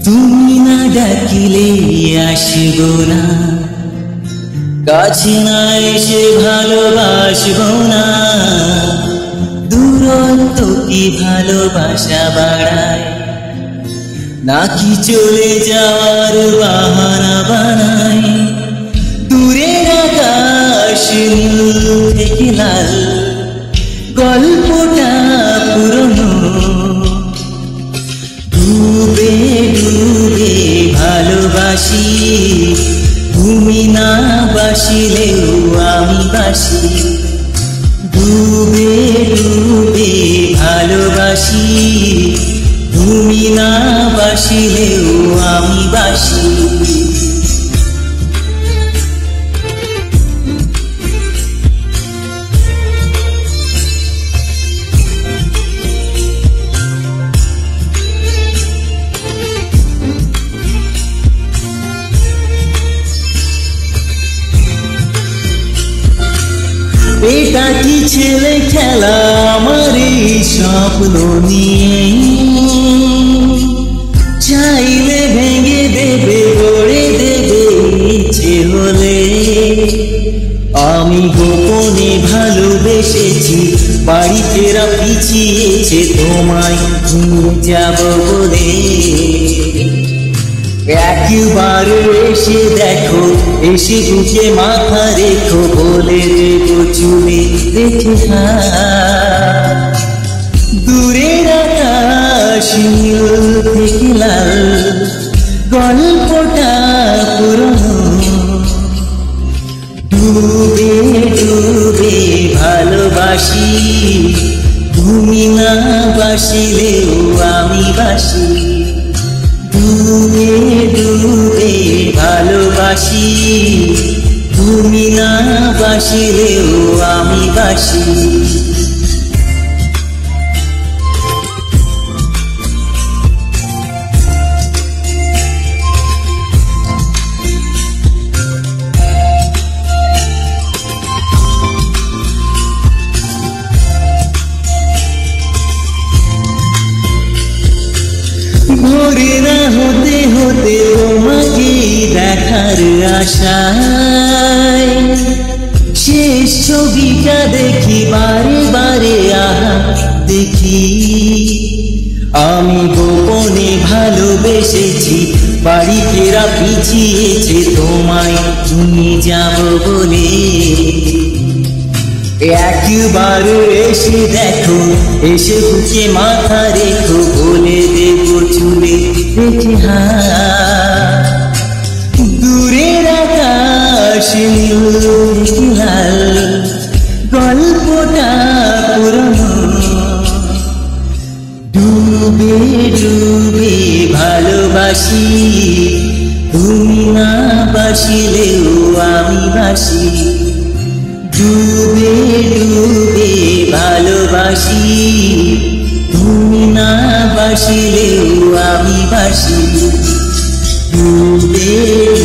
তুমি না ডাকিলে আসব না, কাছে না এসে ভালোবাসব না। দূরত্ব কি ভালোবাসা বাড়ায়, নাকি চলে যাওয়ার বাহানা বানায়? দূরের আকাশ নীল থেকে লাল, গল্পটা পুরনো। ডুবে ডুবে ভালোবাসি, তুমি না বাসিলেও আমি বাসি। ডুবে ডুবে ভালোবাসি, তুমি না বাসিলেও আমি বাসি। এটা কি ছেলে খেলা আমার এই স্বপ্ন নিয়ে? চাইলে ভেঙে দেবে গড়ে দেবে ইচ্ছে হলে। আমি গোপনে ভালোবেসেছি, বাড়ি ফেরা পিছিয়েছে তোমায় নিয়ে যাব বলে। একবার এসে দেখো, এসে বুকে মাথা রেখো, বলে দেবো চুলে রেখে হাত। দূরের আকাশ নীল থেকে লাল, গল্পটা পুরনো। ডুবে ডুবে ভালোবাসি, তুমি না বাসিলেও আমি বাসি। ডুবে ডুবে ভালোবাসি, তুমি না বাসিলেও আমি বাসি। ভোরে না হতে হতে তোমাকে দেখার আশায়, শেষ ছবিটা দেখি বারে বারে আহা দেখি। আমি গোপনে ভালোবেসেছি, বাড়ি ফেরা পিছিয়েছে তোমায় নিয়ে যাব বলে। একবার এসে দেখো, এসে বুকে মাথা রেখো, বলে দেবো চুলে রেখে হাত। দূরের আকাশ নীল থেকে লাল, গল্পটা পুরনো। ডুবে ডুবে ভালোবাসি, তুমি না বাসিলেও আমি বাসি। ডুবে ডুবে ভালোবাসি, তুমি না বাসিলেও আমি বাসি। ডুবে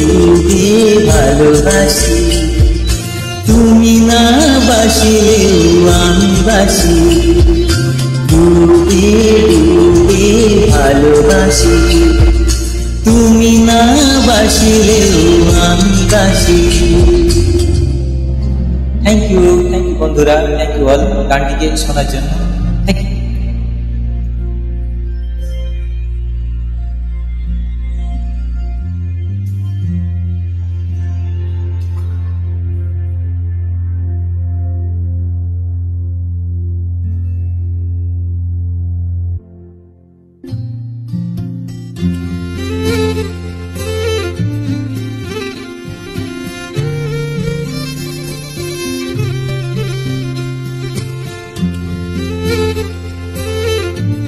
ডুবে ভালোবাসি, তুমি না বাসিলেও আমি বাসি। ডুবে ডুবে ভালোবাসি, তুমি না বাসিলেও আমি বাসি। থ্যাংক ইউ বন্ধুরা, থ্যাংক ইউ অল গানটিকে শোনার জন্য।